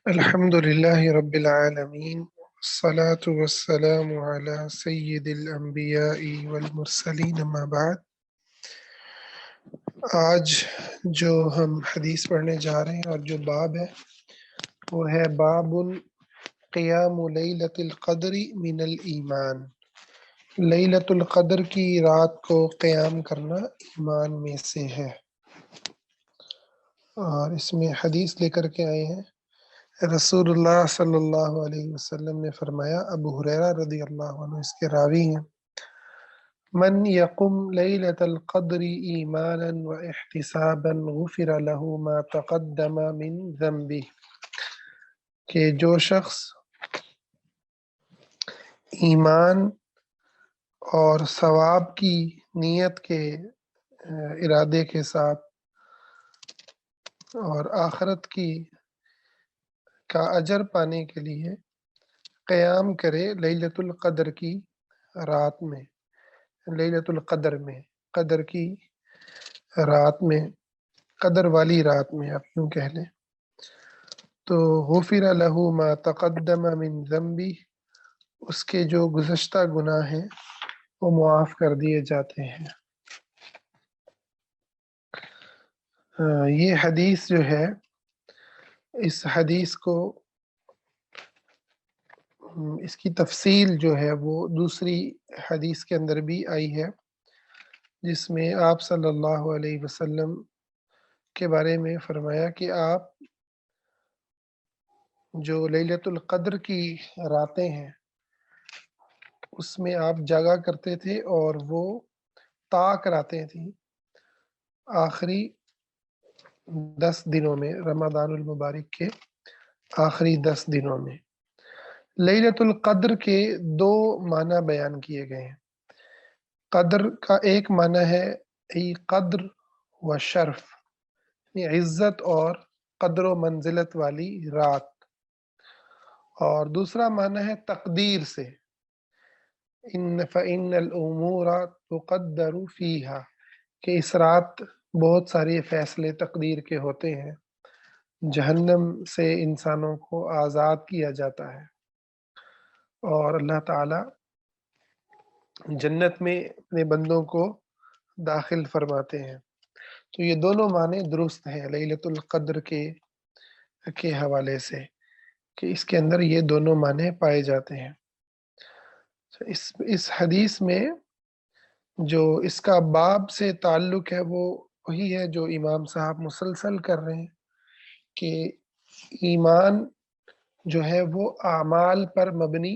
الحمد للہ رب العالمین والصلاة والسلام علی سید الانبیاء والمرسلین اما بعد۔ آج جو ہم حدیث پڑھنے جا رہے ہیں اور جو باب ہے وہ ہے باب قیام لیلۃ القدر من الایمان۔ لیلۃ القدر کی رات کو قیام کرنا ایمان میں سے ہے، اور اس میں حدیث لے کر کے آئے ہیں رسول اللہ صلی اللہ علیہ وسلم نے فرمایا، ابو ہریرہ رضی اللہ عنہ اس کے راوی ہیں، من یقم لیلۃ القدر ایمانا واحتسابا غفر له ما تقدم من ذنبہ، کہ جو شخص ایمان اور ثواب کی نیت کے ارادے کے ساتھ اور آخرت کا اجر پانے کے لیے قیام کرے لیلۃ القدر کی رات میں، لیلۃ القدر میں، قدر کی رات میں، قدر والی رات میں آپ یوں کہہ لیں، تو غفر لہ ما تقدم من ذنبی، اس کے جو گزشتہ گناہ ہیں وہ معاف کر دیے جاتے ہیں۔ یہ حدیث جو ہے، اس حدیث کو اس کی تفصیل جو ہے وہ دوسری حدیث کے اندر بھی آئی ہے، جس میں آپ صلی اللہ علیہ وسلم کے بارے میں فرمایا کہ آپ جو لیلۃ القدر کی راتیں ہیں اس میں آپ جاگا کرتے تھے، اور وہ طاق راتیں تھیں آخری 10 دنوں میں، رمضان المبارک کے آخری 10 دنوں میں۔ لیلۃ القدر کے 2 معنی بیان کیے گئے ہیں۔ قدر کا ایک معنی ہے قدر و شرف، یعنی عزت اور قدر و منزلت والی رات، اور دوسرا معنی ہے تقدیر سے، فَإِنَّ الْأُمُورَ تُقَدَّرُ فِيهَا، کہ اس رات بہت سارے فیصلے تقدیر کے ہوتے ہیں، جہنم سے انسانوں کو آزاد کیا جاتا ہے، اور اللہ تعالی جنت میں اپنے بندوں کو داخل فرماتے ہیں۔ تو یہ دونوں معنی درست ہیں لیلۃ القدر کے حوالے سے، کہ اس کے اندر یہ دونوں معنی پائے جاتے ہیں۔ اس حدیث میں جو اس کا باب سے تعلق ہے وہ وہی ہے جو امام صاحب مسلسل کر رہے ہیں، کہ ایمان جو ہے وہ اعمال پر مبنی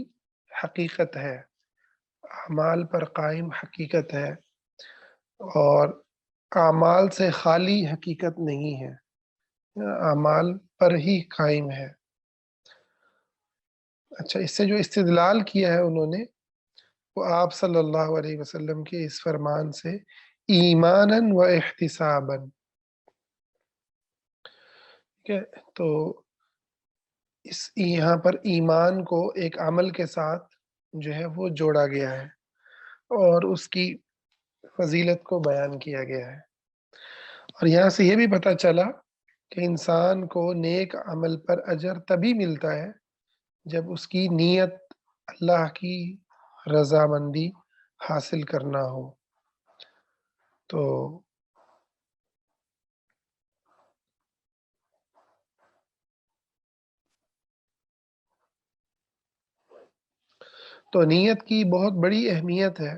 حقیقت ہے، اعمال پر قائم حقیقت ہے، اور اعمال سے خالی حقیقت نہیں ہے، اعمال پر ہی قائم ہے۔ اچھا، اس سے جو استدلال کیا ہے انہوں نے، وہ آپ صلی اللہ علیہ وسلم کے اس فرمان سے، ایمانا و احتسابا، ٹھیک ہے، تو یہاں پر ایمان کو ایک عمل کے ساتھ جو ہے وہ جوڑا گیا ہے، اور اس کی فضیلت کو بیان کیا گیا ہے۔ اور یہاں سے یہ بھی پتہ چلا کہ انسان کو نیک عمل پر اجر تبھی ملتا ہے جب اس کی نیت اللہ کی رضامندی حاصل کرنا ہو۔ تو نیت کی بہت بڑی اہمیت ہے،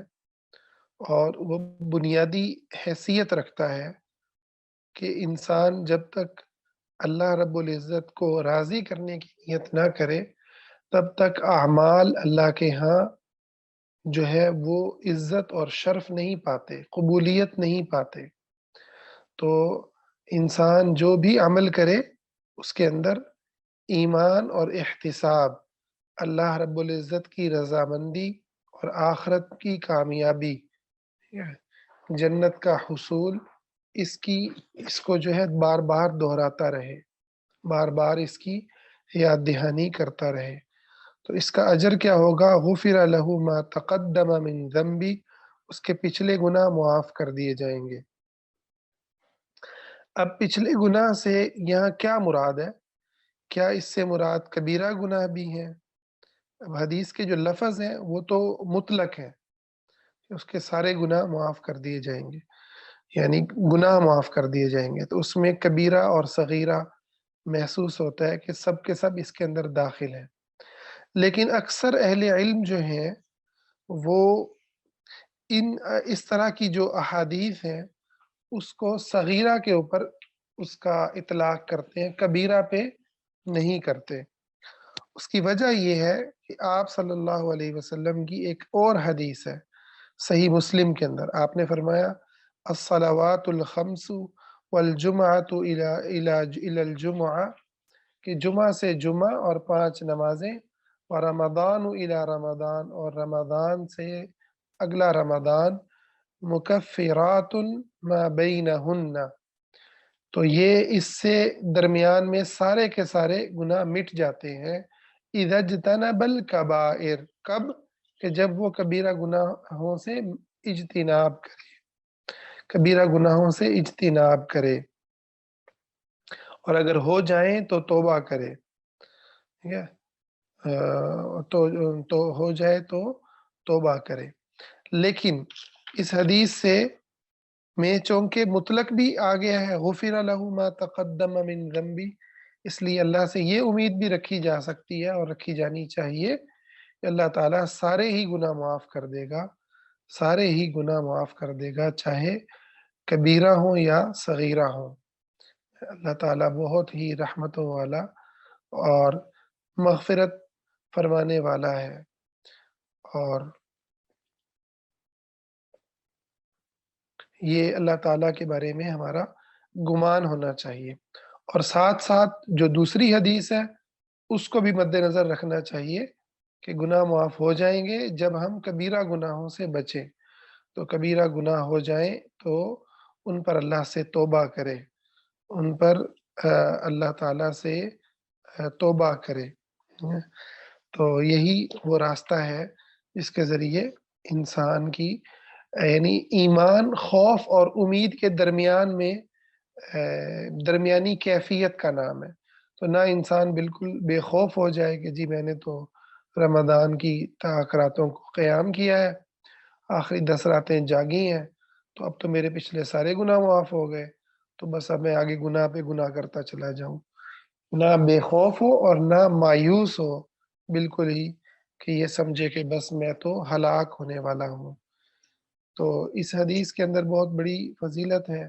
اور وہ بنیادی حیثیت رکھتا ہے کہ انسان جب تک اللہ رب العزت کو راضی کرنے کی نیت نہ کرے تب تک اعمال اللہ کے ہاں جو ہے وہ عزت اور شرف نہیں پاتے، قبولیت نہیں پاتے۔ تو انسان جو بھی عمل کرے اس کے اندر ایمان اور احتساب، اللہ رب العزت کی رضامندی اور آخرت کی کامیابی، جنت کا حصول، اس کو جو ہے بار بار دہراتا رہے، بار بار اس کی یاد دہانی کرتا رہے، تو اس کا اجر کیا ہوگا؟ غفر لہ ما تقدم من ذنبی، اس کے پچھلے گناہ معاف کر دیے جائیں گے۔ اب پچھلے گناہ سے یہاں کیا مراد ہے؟ کیا اس سے مراد کبیرہ گناہ بھی ہیں؟ اب حدیث کے جو لفظ ہیں وہ تو مطلق ہیں، اس کے سارے گناہ معاف کر دیے جائیں گے، یعنی گناہ معاف کر دیے جائیں گے، تو اس میں کبیرہ اور صغیرہ محسوس ہوتا ہے کہ سب کے سب اس کے اندر داخل ہیں۔ لیکن اکثر اہل علم جو ہیں وہ اس طرح کی جو احادیث ہیں اس کو صغیرہ کے اوپر اس کا اطلاق کرتے ہیں، کبیرہ پہ نہیں کرتے۔ اس کی وجہ یہ ہے کہ آپ صلی اللہ علیہ وسلم کی ایک اور حدیث ہے صحیح مسلم کے اندر، آپ نے فرمایا الصلوات الخمس والجمعۃ الی الجمعہ، کہ جمعہ سے جمعہ اور 5 نمازیں، ورمضان الی رمضان، اور رمضان سے اگلا رمضان، مکفرات ما بینہن، تو یہ اس سے درمیان میں سارے کے سارے گناہ مٹ جاتے ہیں۔ اذا اجتنب الکبائر، کب؟ کہ جب وہ کبیرہ گناہوں سے اجتناب کرے، کبیرہ گناہوں سے اجتناب کرے، اور اگر ہو جائیں تو توبہ کرے، ٹھیک ہے، تو ہو جائے تو توبہ کرے۔ لیکن اس حدیث سے میں چونکہ مطلق بھی آ گیا ہے، غفر لہ ما تقدم من ذنبی، اس لیے اللہ سے یہ امید بھی رکھی جا سکتی ہے اور رکھی جانی چاہیے کہ اللہ تعالیٰ سارے ہی گناہ معاف کر دے گا، سارے ہی گناہ معاف کر دے گا، چاہے کبیرہ ہوں یا صغیرہ ہوں۔ اللہ تعالیٰ بہت ہی رحمتوں والا اور مغفرت فرمانے والا ہے، اور یہ اللہ تعالیٰ کے بارے میں ہمارا گمان ہونا چاہیے۔ اور ساتھ ساتھ جو دوسری حدیث ہے اس کو بھی مد نظر رکھنا چاہیے کہ گناہ معاف ہو جائیں گے جب ہم کبیرہ گناہوں سے بچیں، تو کبیرہ گناہ ہو جائیں تو ان پر اللہ سے توبہ کرے، ان پر اللہ تعالیٰ سے توبہ کرے۔ تو یہی وہ راستہ ہے جس کے ذریعے انسان کی یعنی ایمان خوف اور امید کے درمیان میں درمیانی کیفیت کا نام ہے۔ تو نہ انسان بالکل بے خوف ہو جائے کہ جی میں نے تو رمضان کی تاک راتوں کو قیام کیا ہے، آخری 10 راتیں جاگی ہیں، تو اب تو میرے پچھلے سارے گناہ معاف ہو گئے، تو بس اب میں آگے گناہ پہ گناہ کرتا چلا جاؤں۔ نہ بے خوف ہو اور نہ مایوس ہو بالکل ہی کہ یہ سمجھے کہ بس میں تو ہلاک ہونے والا ہوں۔ تو اس حدیث کے اندر بہت بڑی فضیلت ہے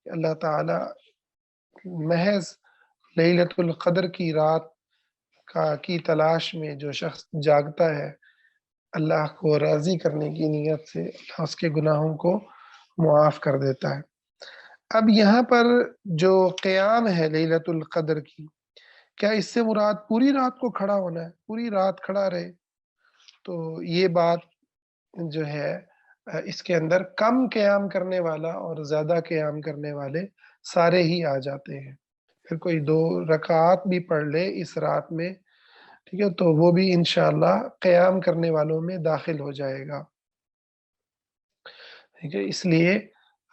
کہ اللہ تعالیٰ محض لیلۃ القدر کی رات کی تلاش میں جو شخص جاگتا ہے، اللہ کو راضی کرنے کی نیت سے اللہ اس کے گناہوں کو معاف کر دیتا ہے۔ اب یہاں پر جو قیام ہے لیلۃ القدر کی، کیا اس سے مراد پوری رات کو کھڑا ہونا ہے، پوری رات کھڑا رہے؟ تو یہ بات جو ہے اس کے اندر کم قیام کرنے والا اور زیادہ قیام کرنے والے سارے ہی آ جاتے ہیں۔ پھر کوئی 2 رکعات بھی پڑھ لے اس رات میں، ٹھیک ہے، تو وہ بھی انشاءاللہ قیام کرنے والوں میں داخل ہو جائے گا، ٹھیک ہے۔ اس لیے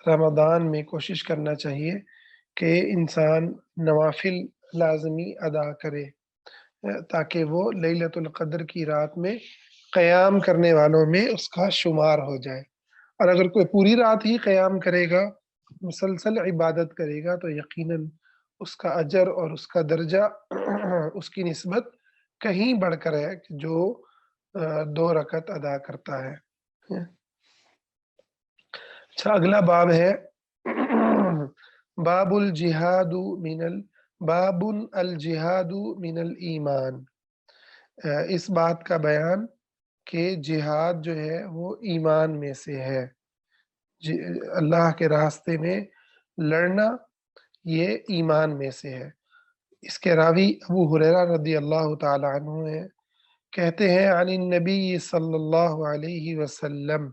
رمضان میں کوشش کرنا چاہیے کہ انسان نوافل لازمی ادا کرے تاکہ وہ لیلۃ القدر کی رات میں قیام کرنے والوں میں اس کا شمار ہو جائے۔ اور اگر کوئی پوری رات ہی قیام کرے گا، مسلسل عبادت کرے گا، تو یقیناً اس کا اجر اور اس کا درجہ اس کی نسبت کہیں بڑھ کر ہے کہ جو 2 رکعت ادا کرتا ہے۔ اچھا، اگلا باب ہے باب الجہاد باب الجہاد من الایمان، اس بات کا بیان کہ جہاد جو ہے وہ ایمان میں سے ہے، اللہ کے راستے میں لڑنا یہ ایمان میں سے ہے۔ اس کے راوی ابو ہریرہ رضی اللہ تعالی عنہ ہے، کہتے ہیں عن النبی صلی اللہ علیہ وسلم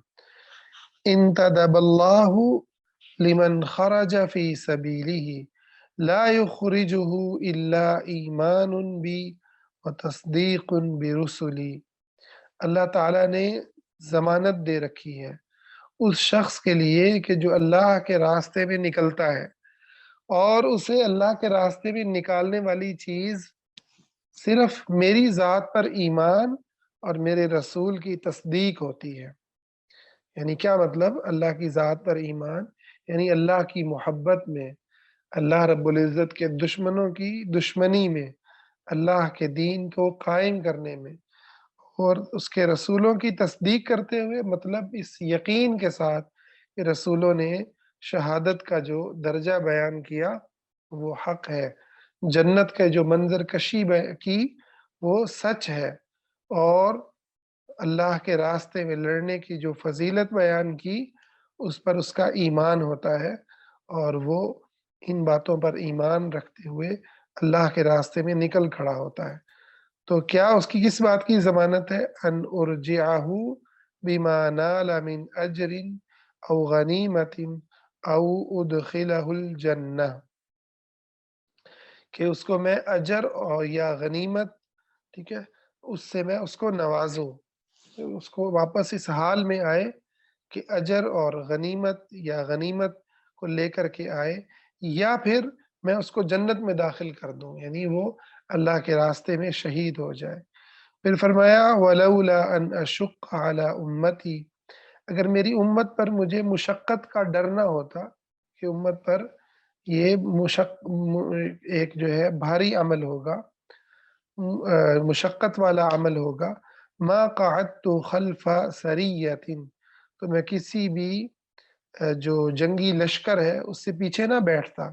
انتدب اللہ لمن خرج فی سبیلہ لا یخرجہ الا ایمان بی وتصدیق برسلی، اللہ تعالیٰ نے ضمانت دے رکھی ہے اس شخص کے لیے کہ جو اللہ کے راستے میں نکلتا ہے اور اسے اللہ کے راستے میں نکالنے والی چیز صرف میری ذات پر ایمان اور میرے رسول کی تصدیق ہوتی ہے۔ یعنی کیا مطلب؟ اللہ کی ذات پر ایمان یعنی اللہ کی محبت میں، اللہ رب العزت کے دشمنوں کی دشمنی میں، اللہ کے دین کو قائم کرنے میں، اور اس کے رسولوں کی تصدیق کرتے ہوئے، مطلب اس یقین کے ساتھ کہ رسولوں نے شہادت کا جو درجہ بیان کیا وہ حق ہے، جنت کے جو منظر کشی کی وہ سچ ہے، اور اللہ کے راستے میں لڑنے کی جو فضیلت بیان کی اس پر اس کا ایمان ہوتا ہے، اور وہ ان باتوں پر ایمان رکھتے ہوئے اللہ کے راستے میں نکل کھڑا ہوتا ہے۔ تو کیا اس کی کس بات کی ضمانت ہے؟ ان ارجعہ بما نال من اجر او غنیمت او ادخلہ الجنہ، کہ اس کو میں اجر اور یا غنیمت، ٹھیک ہے، اس سے میں اس کو نوازوں، اس کو واپس اس حال میں آئے کہ اجر اور غنیمت یا غنیمت کو لے کر کے آئے، یا پھر میں اس کو جنت میں داخل کر دوں، یعنی وہ اللہ کے راستے میں شہید ہو جائے۔ پھر فرمایا وَلَوْلَا أَنْ أَشُقَّ عَلَىٰ أُمَّتِي، اگر میری امت پر مجھے مشقت کا ڈر نہ ہوتا، کہ امت پر یہ ایک جو ہے بھاری عمل ہوگا، مشقت والا عمل ہوگا، ما قعدت خلف سریۃ، تو میں کسی بھی جو جنگی لشکر ہے اس سے پیچھے نہ بیٹھتا۔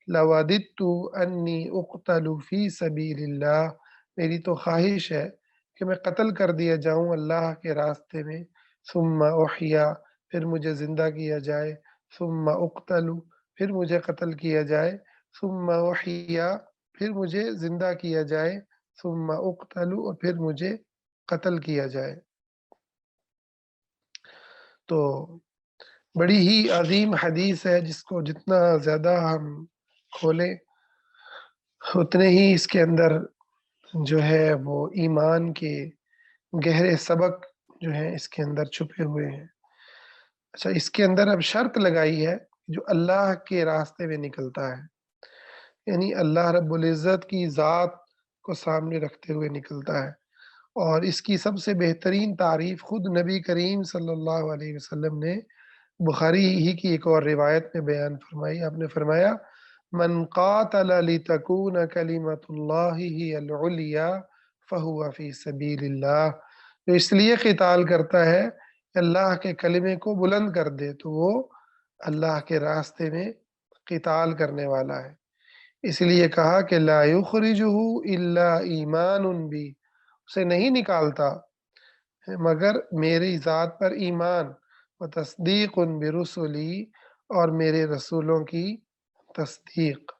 لوددت انی اقتل فی سبیل اللہ، میری تو خواہش ہے کہ میں قتل کر دیا جاؤں اللہ کے راستے میں، ثم احیا، پھر مجھے زندہ کیا جائے، ثم اقتل، پھر مجھے قتل کیا جائے، ثم احیا، پھر مجھے زندہ کیا جائے، ثم اقتل، اور پھر مجھے قتل کیا جائے۔ تو بڑی ہی عظیم حدیث ہے، جس کو جتنا زیادہ ہم کھولیں اتنے ہی اس کے اندر جو ہے وہ ایمان کے گہرے سبق جو ہیں اس کے اندر چھپے ہوئے ہیں۔ اچھا، اس کے اندر اب شرط لگائی ہے جو اللہ کے راستے میں نکلتا ہے، یعنی اللہ رب العزت کی ذات کو سامنے رکھتے ہوئے نکلتا ہے، اور اس کی سب سے بہترین تعریف خود نبی کریم صلی اللہ علیہ وسلم نے بخاری ہی کی ایک اور روایت میں بیان فرمائی۔ آپ نے فرمایا من قاتل لتکون کلمۃ اللہ ہی العلیٰ فہو فی سبیل اللہ، جو اس لیے قتال کرتا ہے کہ اللہ کے کلمے کو بلند کر دے، تو وہ اللہ کے راستے میں قتال کرنے والا ہے۔ اس لیے کہا کہ لا یخرجہ الا ایمان بی، اسے نہیں نکالتا مگر میری ذات پر ایمان، و تصدیق برسلی، اور میرے رسولوں کی تصدیق۔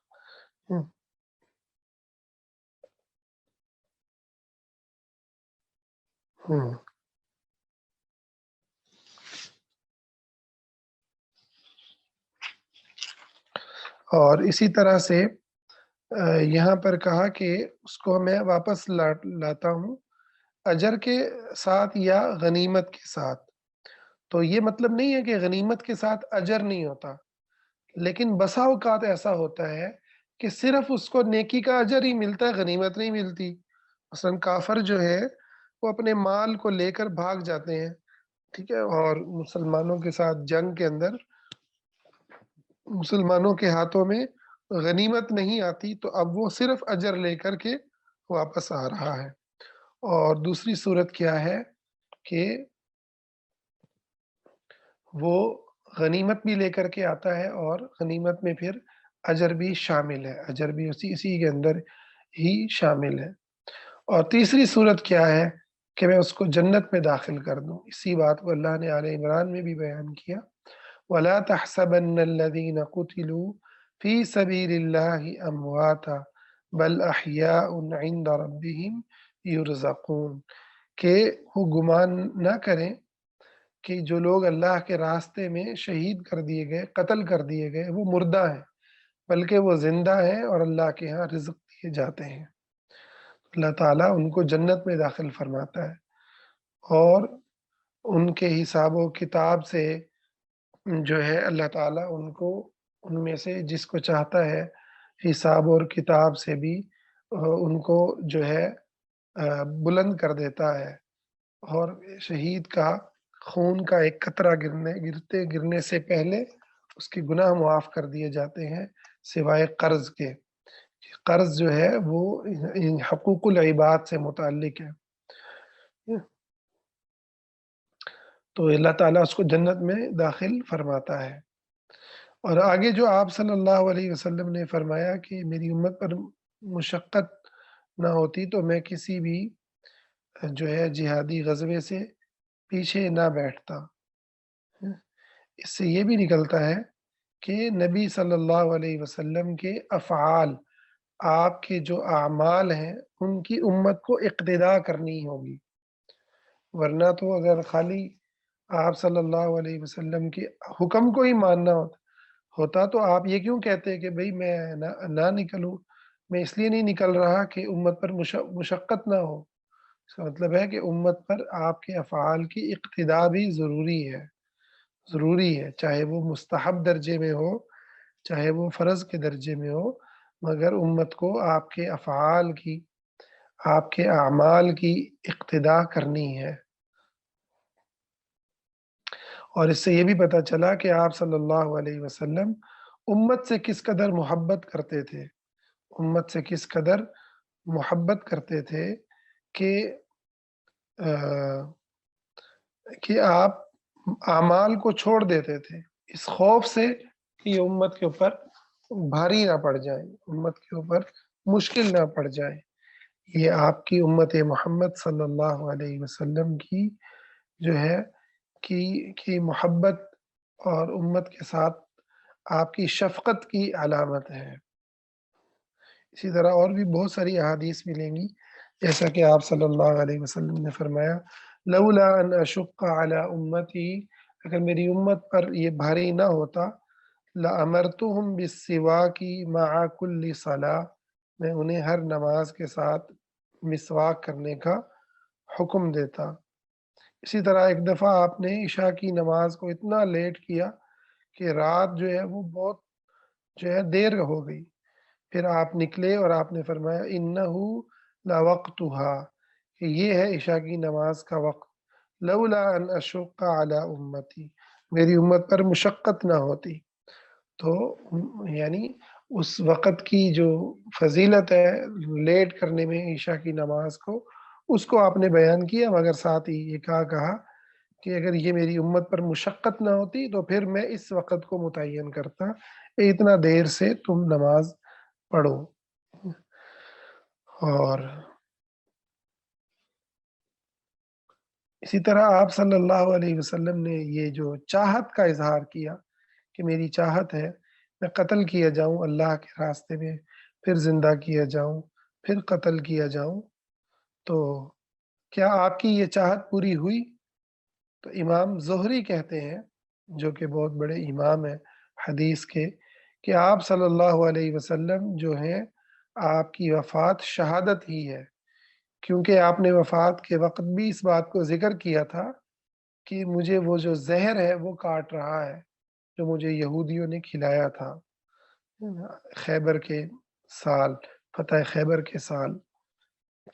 ہم۔ اور اسی طرح سے یہاں پر کہا کہ اس کو میں واپس لاتا ہوں اجر کے ساتھ یا غنیمت کے ساتھ۔ تو یہ مطلب نہیں ہے کہ غنیمت کے ساتھ اجر نہیں ہوتا، لیکن بسا اوقات ایسا ہوتا ہے کہ صرف اس کو نیکی کا اجر ہی ملتا ہے، غنیمت نہیں ملتی۔ مثلا کافر جو ہے وہ اپنے مال کو لے کر بھاگ جاتے ہیں، ٹھیک ہے، اور مسلمانوں کے ساتھ جنگ کے اندر مسلمانوں کے ہاتھوں میں غنیمت نہیں آتی، تو اب وہ صرف اجر لے کر کے واپس آ رہا ہے۔ اور دوسری صورت کیا ہے کہ وہ غنیمت بھی لے کر کے آتا ہے، اور غنیمت میں پھر اجر بھی شامل ہے، اجر بھی اسی کے اندر ہی شامل ہے۔ اور تیسری صورت کیا ہے کہ میں اس کو جنت میں داخل کر دوں۔ اسی بات کو اللہ نے آل عمران میں بھی بیان کیا، وَلَا تَحْسَبَنَّ الَّذِينَ قُتِلُوا فِي سَبِيلِ اللَّهِ أَمْوَاتًا بَلْ أَحْيَاءٌ عِندَ رَبِّهِمْ يُرْزَقُونَ، کہ وہ گمان نہ کریں کہ جو لوگ اللہ کے راستے میں شہید کر دیے گئے، قتل کر دیے گئے، وہ مردہ ہیں، بلکہ وہ زندہ ہیں اور اللہ کے ہاں رزق دیے جاتے ہیں۔ اللہ تعالیٰ ان کو جنت میں داخل فرماتا ہے، اور ان کے حساب و کتاب سے جو ہے اللہ تعالیٰ ان کو ان میں سے جس کو چاہتا ہے حساب اور کتاب سے بھی ان کو جو ہے بلند کر دیتا ہے، اور شہید کا خون کا ایک قطرہ گرنے سے پہلے اس کے گناہ معاف کر دیے جاتے ہیں، سوائے قرض کے۔ قرض جو ہے وہ حقوق العباد سے متعلق ہے، تو اللہ تعالیٰ اس کو جنت میں داخل فرماتا ہے۔ اور آگے جو آپ صلی اللہ علیہ وسلم نے فرمایا کہ میری امت پر مشقت نہ ہوتی تو میں کسی بھی جو ہے جہادی غزوے سے پیچھے نہ بیٹھتا۔ اس سے یہ بھی نکلتا ہے کہ نبی صلی اللہ علیہ وسلم کے افعال، آپ کے جو اعمال ہیں ان کی امت کو اقتداء کرنی ہوگی، ورنہ تو اگر خالی آپ صلی اللہ علیہ وسلم کے حکم کو ہی ماننا ہوتا تو آپ یہ کیوں کہتے کہ بھئی میں نہ نکلوں؟ میں اس لیے نہیں نکل رہا کہ امت پر مشقت نہ ہو۔ اس کا مطلب ہے کہ امت پر آپ کے افعال کی اقتداء بھی ضروری ہے، چاہے وہ مستحب درجے میں ہو، چاہے وہ فرض کے درجے میں ہو، مگر امت کو آپ کے افعال کی، آپ کے اعمال کی اقتداء کرنی ہے۔ اور اس سے یہ بھی پتہ چلا کہ آپ صلی اللہ علیہ وسلم امت سے کس قدر محبت کرتے تھے، امت سے کس قدر محبت کرتے تھے کہ کہ آپ اعمال کو چھوڑ دیتے تھے اس خوف سے کہ یہ امت کے اوپر بھاری نہ پڑ جائیں، امت کے اوپر مشکل نہ پڑ جائے۔ یہ آپ کی امت محمد صلی اللہ علیہ وسلم کی جو ہے کی محبت اور امت کے ساتھ آپ کی شفقت کی علامت ہے۔ اسی طرح اور بھی بہت ساری احادیث ملیں گی، جیسا کہ آپ صلی اللہ علیہ وسلم نے فرمایا لولا ان اشق علی امتی، اگر میری امت پر یہ بھاری نہ ہوتا، لامرتهم بالسواک مع کل صلاۃ، میں انہیں ہر نماز کے ساتھ مسواک کرنے کا حکم دیتا۔ اسی طرح ایک دفعہ آپ نے عشاء کی نماز کو اتنا لیٹ کیا کہ رات جو ہے وہ بہت جو ہے دیر ہو گئی، پھر آپ نکلے اور آپ نے فرمایا انہو لوقتھا، کہ یہ ہے عشاء کی نماز کا وقت، لولا ان اشق علی امتی، میری امت پر مشقت نہ ہوتی۔ تو یعنی اس وقت کی جو فضیلت ہے لیٹ کرنے میں عشاء کی نماز کو، اس کو آپ نے بیان کیا، مگر ساتھ ہی یہ کہا کہ اگر یہ میری امت پر مشقت نہ ہوتی تو پھر میں اس وقت کو متعین کرتا، اتنا دیر سے تم نماز پڑھو۔ اور اسی طرح آپ صلی اللہ علیہ وسلم نے یہ جو چاہت کا اظہار کیا کہ میری چاہت ہے میں قتل کیا جاؤں اللہ کے راستے میں، پھر زندہ کیا جاؤں، پھر قتل کیا جاؤں، تو کیا آپ کی یہ چاہت پوری ہوئی؟ تو امام زہری کہتے ہیں، جو کہ بہت بڑے امام ہیں حدیث کے، کہ آپ صلی اللہ علیہ وسلم جو ہیں آپ کی وفات شہادت ہی ہے، کیونکہ آپ نے وفات کے وقت بھی اس بات کو ذکر کیا تھا کہ مجھے وہ جو زہر ہے وہ کاٹ رہا ہے جو مجھے یہودیوں نے کھلایا تھا خیبر کے سال، فتح خیبر کے سال،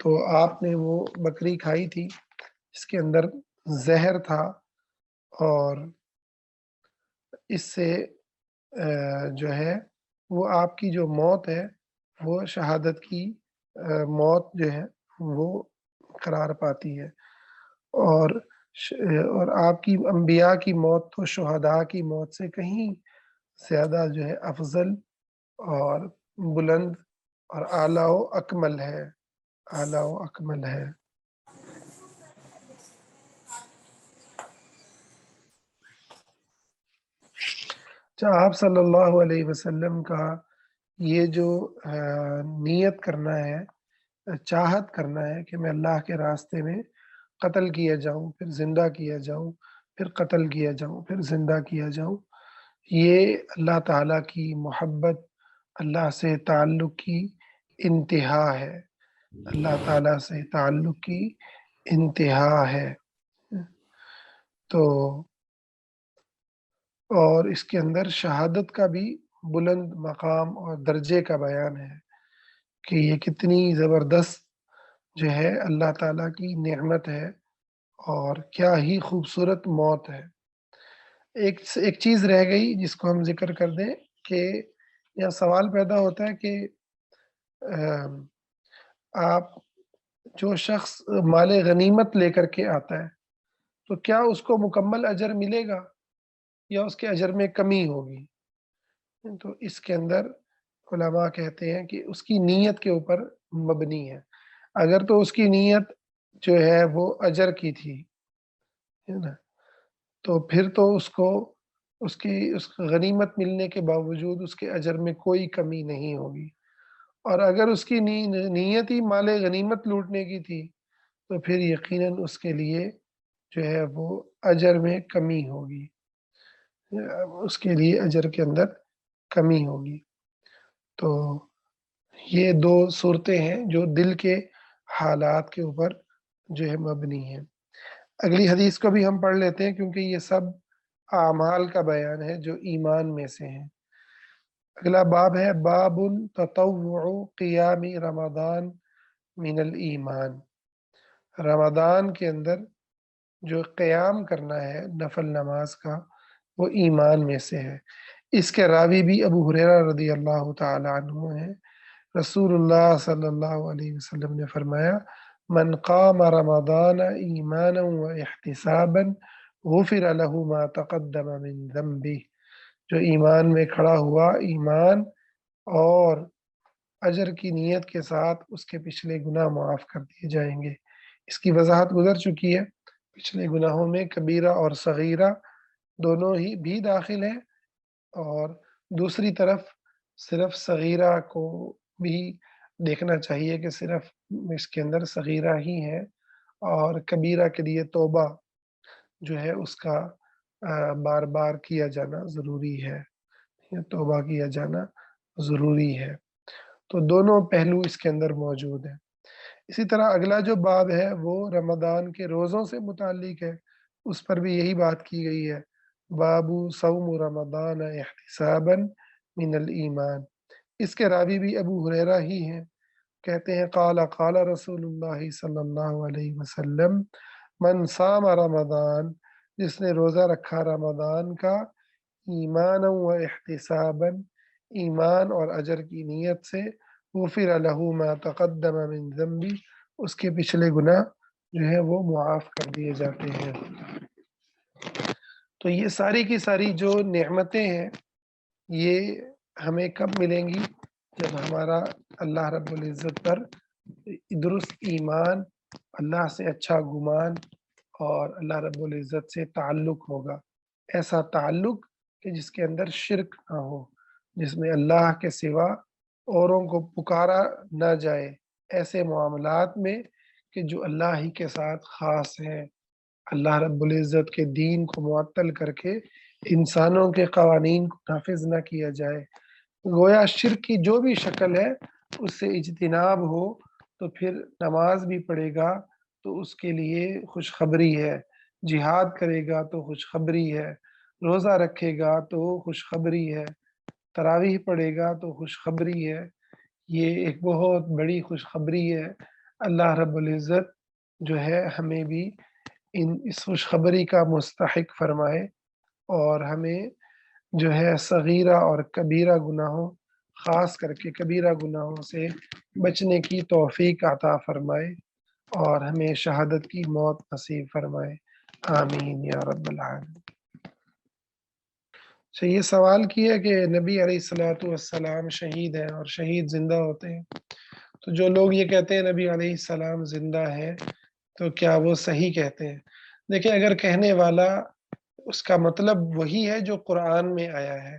تو آپ نے وہ بکری کھائی تھی جس کے اندر زہر تھا، اور اس سے جو ہے وہ آپ کی جو موت ہے وہ شہادت کی موت جو ہے وہ قرار پاتی ہے، اور اور آپ کی انبیاء کی موت تو شہداء کی موت سے کہیں زیادہ جو ہے افضل اور بلند اور اعلیٰ و اکمل ہے، اعلیٰ و اکمل ہے۔ آپ صلی اللہ علیہ وسلم کا یہ جو نیت کرنا ہے، چاہت کرنا ہے کہ میں اللہ کے راستے میں قتل کیا جاؤں، پھر زندہ کیا جاؤں، پھر قتل کیا جاؤں، پھر زندہ کیا جاؤں، یہ اللہ تعالیٰ کی محبت، اللہ سے تعلق کی انتہا ہے، اللہ تعالیٰ سے تعلق کی انتہا ہے۔ تو اور اس کے اندر شہادت کا بھی بلند مقام اور درجے کا بیان ہے کہ یہ کتنی زبردست جو ہے اللہ تعالیٰ کی نعمت ہے، اور کیا ہی خوبصورت موت ہے۔ ایک چیز رہ گئی جس کو ہم ذکر کر دیں کہ یہاں سوال پیدا ہوتا ہے کہ آم، آپ جو شخص مال غنیمت لے کر کے آتا ہے تو کیا اس کو مکمل اجر ملے گا یا اس کے اجر میں کمی ہوگی؟ تو اس کے اندر علماء کہتے ہیں کہ اس کی نیت کے اوپر مبنی ہے۔ اگر تو اس کی نیت جو ہے وہ اجر کی تھی، ہے نا، تو پھر تو اس غنیمت ملنے کے باوجود اس کے اجر میں کوئی کمی نہیں ہوگی، اور اگر اس کی نیت ہی مال غنیمت لوٹنے کی تھی تو پھر یقیناً اس کے لیے جو ہے وہ اجر میں کمی ہوگی، اس کے لیے اجر کے اندر کمی ہوگی۔ تو یہ دو صورتیں ہیں جو دل کے حالات کے اوپر جو ہے مبنی ہیں۔ اگلی حدیث کو بھی ہم پڑھ لیتے ہیں کیونکہ یہ سب اعمال کا بیان ہے جو ایمان میں سے ہیں۔ اگلا باب ہے باب تطوع قیام رمضان من الایمان۔ رمضان کے اندر جو قیام کرنا ہے نفل نماز کا وہ ایمان میں سے ہے۔ اس کے راوی بھی ابو ہریرہ رضی اللہ تعالی عنہ ہیں۔ رسول اللہ صلی اللہ علیہ وسلم نے فرمایا من قام رمضان ایمانا و احتسابا غفر له ما تقدم من ذنبه، جو ایمان میں کھڑا ہوا، ایمان اور اجر کی نیت کے ساتھ اس کے پچھلے گناہ معاف کر دیے جائیں گے۔ اس کی وضاحت گزر چکی ہے۔ پچھلے گناہوں میں کبیرہ اور صغیرہ دونوں ہی بھی داخل ہیں، اور دوسری طرف صرف صغیرہ کو بھی دیکھنا چاہیے کہ صرف اس کے اندر صغیرہ ہی ہے، اور کبیرہ کے لیے توبہ جو ہے اس کا بار بار کیا جانا ضروری ہے، توبہ کیا جانا ضروری ہے۔ تو دونوں پہلو اس کے اندر موجود ہیں۔ اسی طرح اگلا جو باب ہے وہ رمضان کے روزوں سے متعلق ہے، اس پر بھی یہی بات کی گئی ہے۔ باب صوم رمضان احتسابا من الایمان۔ اس کے راوی بھی ابو ہریرہ ہی ہیں۔ کہتے ہیں قال قال رسول اللہ صلی اللہ علیہ وسلم من صام رمضان، جس نے روزہ رکھا رمضان کا، ایمان و احتسابا، ایمان اور اجر کی نیت سے، غفر له ما تقدم من ذنبی، اس کے پچھلے گناہ جو ہے وہ معاف کر دیے جاتے ہیں۔ تو یہ ساری کی ساری جو نعمتیں ہیں یہ ہمیں کب ملیں گی؟ جب ہمارا اللہ رب العزت پر درست ایمان، اللہ سے اچھا گمان اور اللہ رب العزت سے تعلق ہوگا۔ ایسا تعلق کہ جس کے اندر شرک نہ ہو، جس میں اللہ کے سوا اوروں کو پکارا نہ جائے، ایسے معاملات میں کہ جو اللہ ہی کے ساتھ خاص ہیں، اللہ رب العزت کے دین کو معطل کر کے انسانوں کے قوانین کو نافذ نہ کیا جائے۔ گویا شرک کی جو بھی شکل ہے اس سے اجتناب ہو، تو پھر نماز بھی پڑھے گا تو اس کے لیے خوشخبری ہے، جہاد کرے گا تو خوشخبری ہے، روزہ رکھے گا تو خوشخبری ہے، تراویح پڑھے گا تو خوشخبری ہے۔ یہ ایک بہت بڑی خوشخبری ہے۔ اللہ رب العزت جو ہے ہمیں بھی اس خوشخبری کا مستحق فرمائے، اور ہمیں جو ہے صغیرہ اور کبیرہ گناہوں، خاص کر کے کبیرہ گناہوں سے بچنے کی توفیق عطا فرمائے، اور ہمیں شہادت کی موت نصیب فرمائے، آمین یا رب العالمین۔ اچھا، یہ سوال کیا کہ نبی علیہ الصلوۃ والسلام شہید ہیں اور شہید زندہ ہوتے ہیں، تو جو لوگ یہ کہتے ہیں نبی علیہ السلام زندہ ہیں تو کیا وہ صحیح کہتے ہیں؟ دیکھیں، اگر کہنے والا اس کا مطلب وہی ہے جو قرآن میں آیا ہے،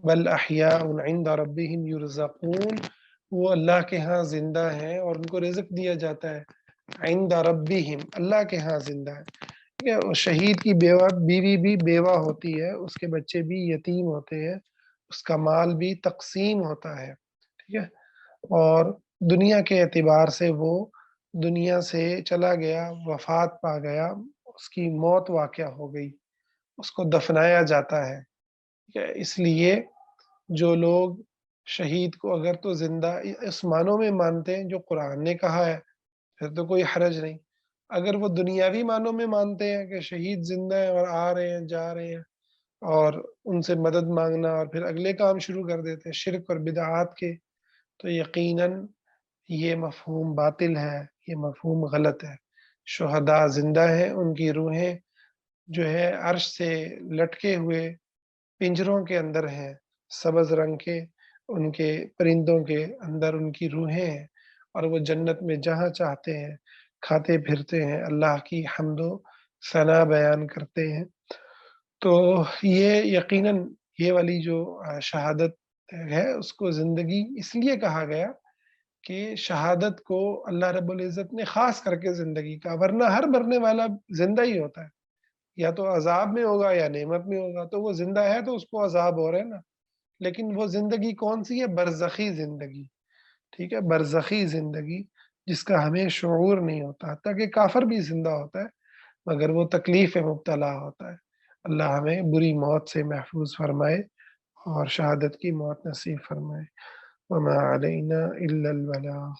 بل احیاء عند ربهم یرزقون، وہ اللہ کے ہاں زندہ ہیں اور ان کو رزق دیا جاتا ہے، عند ربهم، اللہ کے ہاں زندہ ہے۔ ٹھیک ہے، اور شہید کی بیوی بھی بیوہ ہوتی ہے، اس کے بچے بھی یتیم ہوتے ہیں، اس کا مال بھی تقسیم ہوتا ہے، ٹھیک ہے، اور دنیا کے اعتبار سے وہ دنیا سے چلا گیا، وفات پا گیا، اس کی موت واقع ہو گئی، اس کو دفنایا جاتا ہے، ٹھیک ہے، اس لیے جو لوگ شہید کو اگر تو زندہ اس معنوں میں مانتے ہیں جو قرآن نے کہا ہے، پھر تو کوئی حرج نہیں۔ اگر وہ دنیاوی معنوں میں مانتے ہیں کہ شہید زندہ ہیں اور آ رہے ہیں، جا رہے ہیں، اور ان سے مدد مانگنا اور پھر اگلے کام شروع کر دیتے ہیں شرک اور بدعات کے، تو یقیناً یہ مفہوم باطل ہے، یہ مفہوم غلط ہے۔ شہداء زندہ ہیں، ان کی روحیں جو ہے عرش سے لٹکے ہوئے پنجروں کے اندر ہیں، سبز رنگ کے ان کے پرندوں کے اندر ان کی روحیں ہیں، اور وہ جنت میں جہاں چاہتے ہیں کھاتے پھرتے ہیں، اللہ کی حمد و ثنا بیان کرتے ہیں۔ تو یہ یقیناً یہ والی جو شہادت ہے اس کو زندگی اس لیے کہا گیا کہ شہادت کو اللہ رب العزت نے خاص کر کے زندگی کا، ورنہ ہر مرنے والا زندہ ہی ہوتا ہے، یا تو عذاب میں ہوگا یا نعمت میں ہوگا، تو وہ زندہ ہے تو اس کو عذاب ہو رہا ہے نا۔ لیکن وہ زندگی کون سی ہے؟ برزخی زندگی، ٹھیک ہے، برزخی زندگی جس کا ہمیں شعور نہیں ہوتا، حتیٰ کہ کافر بھی زندہ ہوتا ہے مگر وہ تکلیف میں مبتلا ہوتا ہے۔ اللہ ہمیں بری موت سے محفوظ فرمائے اور شہادت کی موت نصیب فرمائے۔ وما علینا الا البلاغ۔